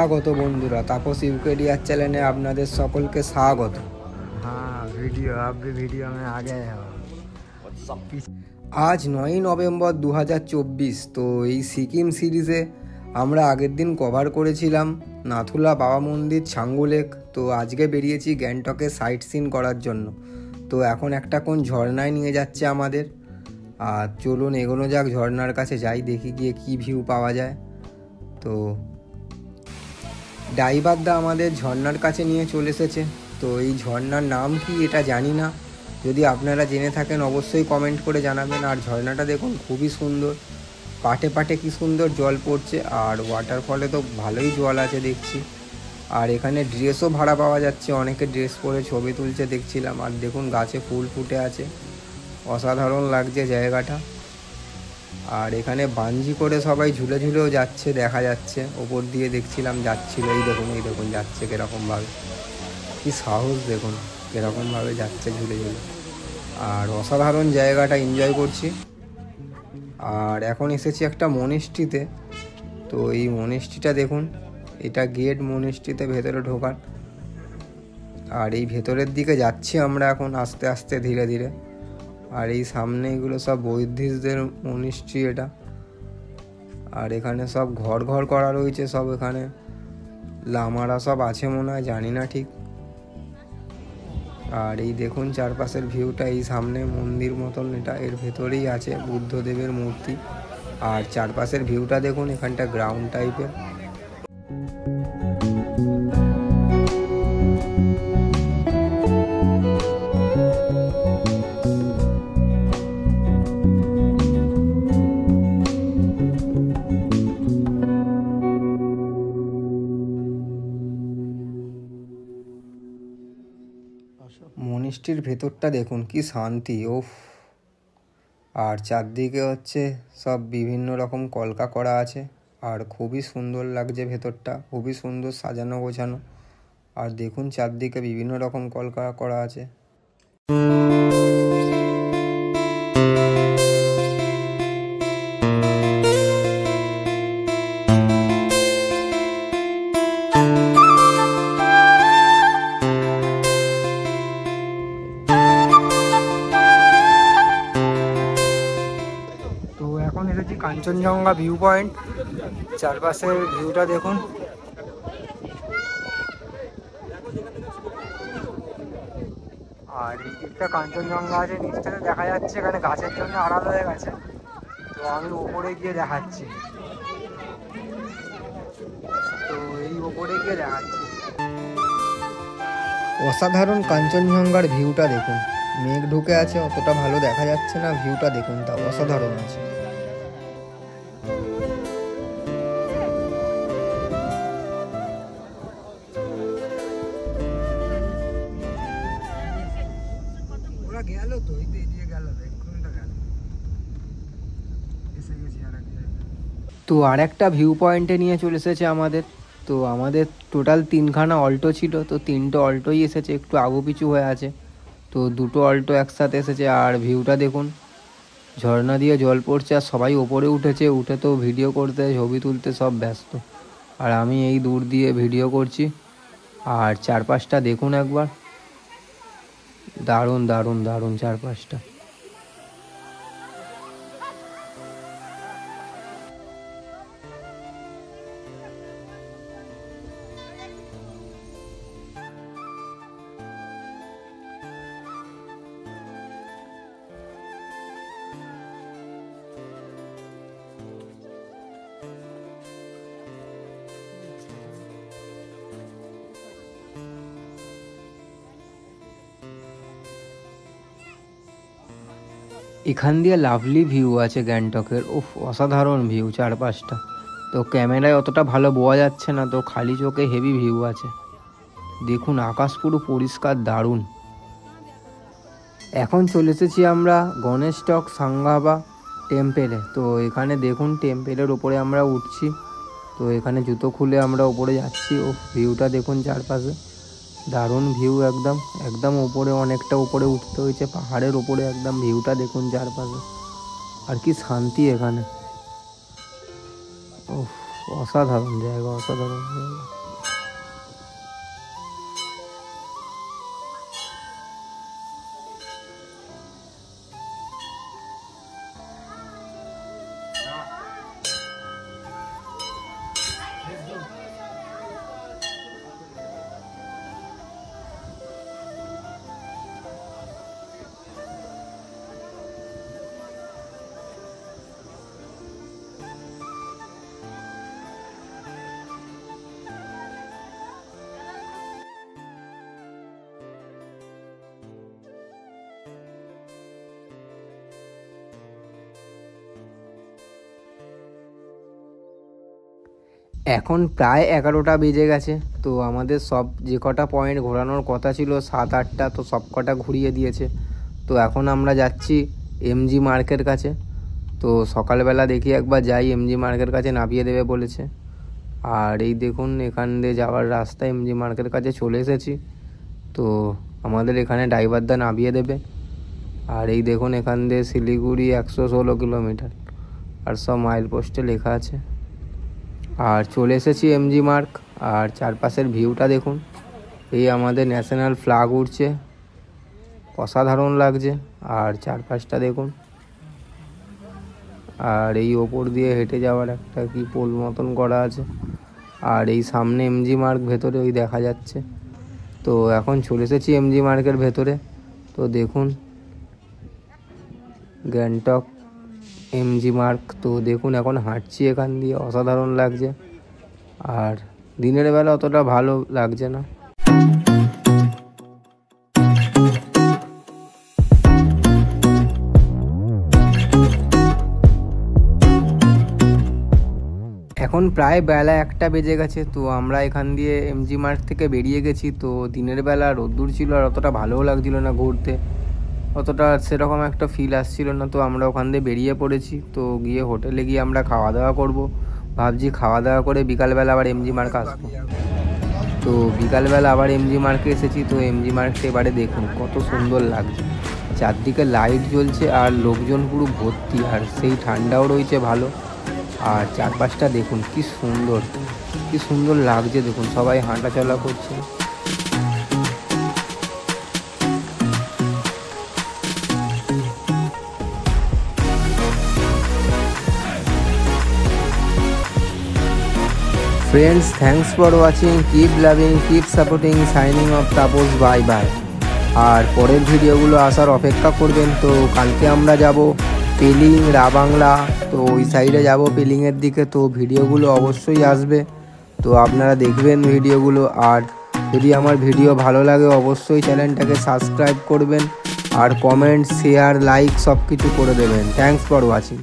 সুস্বাগত বন্ধুরা, তাপস ইউকেডিয়ার চ্যানেলে আপনাদের সকলকে স্বাগত। আজ 9ই নভেম্বর 2024। তো এই সিকিম সিরিজে আমরা আগের দিন কভার করেছিলাম নাথুলা বাবা মন্দির, ছাঙ্গু লেক। তো আজকে বেরিয়েছি গ্যাংটকে সাইট সিন করার জন্য। তো এখন একটা কোন ঝর্ণায় নিয়ে যাচ্ছে আমাদের। আর চলুন এগোনো যাক, ঝর্ণার কাছে যাই, দেখি গিয়ে কি ভিউ পাওয়া যায়। তো ড্রাইভারদা আমাদের ঝর্ণার কাছে নিয়ে চলে এসেছে। তো এই ঝর্ণার নাম কি এটা জানি না, যদি আপনারা জেনে থাকেন অবশ্যই কমেন্ট করে জানাবেন। আর ঝর্ণাটা দেখুন খুবই সুন্দর, পাটে পাটে কি সুন্দর জল পড়ছে। আর ওয়াটারফলে তো ভালোই জল আছে দেখছি। আর এখানে ড্রেসও ভাড়া পাওয়া যাচ্ছে, অনেকে ড্রেস পরে ছবি তুলছে দেখছিলাম। আর দেখুন গাছে ফুল ফুটে আছে, অসাধারণ লাগছে জায়গাটা। আর এখানে বাঞ্জি করে সবাই ঝুলে ঝুলেও যাচ্ছে, দেখা যাচ্ছে ওপর দিয়ে দেখছিলাম যাচ্ছিল। এই দেখুন যাচ্ছে কীরকমভাবে, কি সাহস দেখুন কীরকমভাবে যাচ্ছে ঝুলে ঝুলে। আর অসাধারণ জায়গাটা এনজয় করছি। আর এখন এসেছি একটা মনেস্ট্রিতে। তো এই মনেস্ট্রিটা দেখুন, এটা গেট মনেস্ট্রিতে ভেতরে ঢোকার। আর এই ভেতরের দিকে যাচ্ছি আমরা এখন আস্তে আস্তে ধীরে ধীরে। আর এই সামনে এগুলো সব বৌদ্ধিস্টদের মনিস্ট্রি এটা। আর এখানে সব ঘর ঘর করা রয়েছে, সব এখানে লামারা সব আছে মনে হয়, জানি না ঠিক। আর এই দেখুন চারপাশের ভিউটা, এই সামনে মন্দির মতন এটা, এর ভেতরেই আছে বুদ্ধদেবের মূর্তি। আর চারপাশের ভিউটা দেখুন, এখানটা গ্রাউন্ড টাইপের। মনিস্ট্রির ভেতরটা দেখুন কি শান্তি, ওফ। আর চারদিকে হচ্ছে সব বিভিন্ন রকম কলকা করা আছে। আর খুবই সুন্দর লাগছে ভেতরটা, খুবই সুন্দর সাজানো গোছানো। আর দেখুন চারদিকে বিভিন্ন রকম কলকা করা আছে। এখন এসেছি কাঞ্চনজঙ্ঘা ভিউ পয়েন্ট, চারপাশের ভিউটা দেখুন। আর এই দিকটা কাঞ্চনজঙ্ঘা আছে, নিচ থেকে দেখা যাচ্ছে, এখানে গাছের জন্য আড়াল হয়ে গেছে। তো আমি ওপরে গিয়ে দেখাচ্ছি, তো এই ওপরে গিয়ে দেখাচ্ছি। অসাধারণ কাঞ্চনজঙ্ঘার ভিউটা দেখুন, মেঘ ঢুকে আছে, অতটা ভালো দেখা যাচ্ছে না, ভিউটা দেখুন তা অসাধারণ আছে। ওরা গেল তো, এই দিয়ে গেল, এক্ষুনিটা গেল, এসে গেছি আর এক জায়গায়। তো আর একটা ভিউ পয়েন্টে নিয়ে চলে এসেছে আমাদের। তো আমাদের টোটাল 3খানা অল্টো ছিল, তো 3টে অল্টোই এসেছে, একটু আগু পিছু হয়ে আছে। তো 2টো অল্টো একসাথে এসেছে। আর ভিউটা দেখুন, ঝর্ণা দিয়ে জল পড়ছে, আর সবাই ওপরে উঠেছে, উঠে তো ভিডিও করতে ছবি তুলতে সব ব্যস্ত। আর আমি এই দূর দিয়ে ভিডিও করছি। আর চারপাশটা দেখুন একবার, দারুণ দারুণ দারুণ চারপাশটা। এখান দিয়ে লাভলি ভিউ আছে গ্যাংটকের, উফ অসাধারণ ভিউ চারপাশটা। তো ক্যামেরায় অতটা ভালো বোঝা যাচ্ছে না, তো খালি চোখে হেভি ভিউ আছে। দেখুন আকাশ পুরো পরিষ্কার, দারুণ। এখন চলে এসেছি আমরা গণেশটক সাংগাবা টেম্পেলে। তো এখানে দেখুন টেম্পেলের ওপরে আমরা উঠছি। তো এখানে জুতো খুলে আমরা ওপরে যাচ্ছি। ও ভিউটা দেখুন চারপাশে, দারুণ ভিউ, একদম একদম উপরে, অনেকটা উপরে উঠতে হয়েছে পাহাড়ের উপরে। একদম ভিউটা দেখুন চারপাশে, আর কি শান্তি এখানে। অসাধারণ জায়গা, অসাধারণ জায়গা। এখন প্রায় 11টা বেজে গেছে। তো আমাদের সব যে কটা পয়েন্ট ঘোরানোর কথা ছিল 7-8টা, তো সব কটা ঘুরিয়ে দিয়েছে। তো এখন আমরা যাচ্ছি এমজি মার্কের কাছে। তো সকালবেলা দেখি একবার যাই, এমজি মার্কের কাছে নামিয়ে দেবে বলেছে। আর এই দেখুন এখান দিয়ে যাওয়ার রাস্তা, এমজি মার্কের কাছে চলে এসেছি। তো আমাদের এখানে ড্রাইভারদা নামিয়ে দেবে। আর এই দেখুন এখান দিয়ে শিলিগুড়ি 116 কিলোমিটার, আর সব মাইল পোস্টে লেখা আছে। আর চলে এসেছি এমজি মার্ক। আর চারপাশের ভিউটা দেখুন, এই আমাদের ন্যাশনাল ফ্ল্যাগ উড়ছে, অসাধারণ লাগছে। আর চারপাশটা দেখুন, আর এই ওপর দিয়ে হেঁটে যাওয়ার একটা কি পোল মতন করা আছে। আর এই সামনে এমজি মার্ক ভেতরে ওই দেখা যাচ্ছে। তো এখন চলে এসেছি এমজি মার্কের ভেতরে। তো দেখুন গ্যাংটক এমজি মার্ক। তো দেখুন এখন হাঁটছি এখান দিয়ে, অসাধারণ লাগছে। আর দিনের বেলা অতটা ভালো লাগছে না। এখন প্রায় বেলা 1টা বেজে গেছে। তো আমরা এখান দিয়ে এমজি মার্ক থেকে বেরিয়ে গেছি। তো দিনের বেলা রোদ্দুর ছিল আর অতটা ভালোও লাগছিল না ঘুরতে, অতটা সেরকম একটা ফিল আসছিল না। তো আমরা ওখান দিয়ে বেরিয়ে পড়েছি। তো গিয়ে হোটেলে গিয়ে আমরা খাওয়া দাওয়া করব। ভাবছি খাওয়া দাওয়া করে বিকালবেলা আবার এমজি মার্ক আসবো। তো বিকালবেলা আবার এমজি মার্কে এসেছি। তো এমজি মার্কটা এবারে দেখুন কত সুন্দর লাগছে, চারদিকে লাইট জ্বলছে আর লোকজন পুরো ভর্তি, আর সেই ঠান্ডাও রয়েছে ভালো। আর চারপাশটা দেখুন কি সুন্দর, কি সুন্দর লাগছে দেখুন, সবাই হাঁটা চলা করছে। Friends, thanks for watching. Keep loving, keep supporting. Signing off, Taposh. Bye bye. আর পরের ভিডিওগুলো আসার অপেক্ষা করবেন। তো কালকে আমরা যাব পেলিং, রাবাংলা, তো ওই সাইডে যাব পেলিংয়ের দিকে। তো ভিডিওগুলো অবশ্যই আসবে, তো আপনারা দেখবেন ভিডিওগুলো। আর যদি আমার ভিডিও ভালো লাগে অবশ্যই চ্যানেলটাকে সাবস্ক্রাইব করবেন, আর কমেন্ট, শেয়ার, লাইক সব কিছু করে দেবেন। Thanks for watching.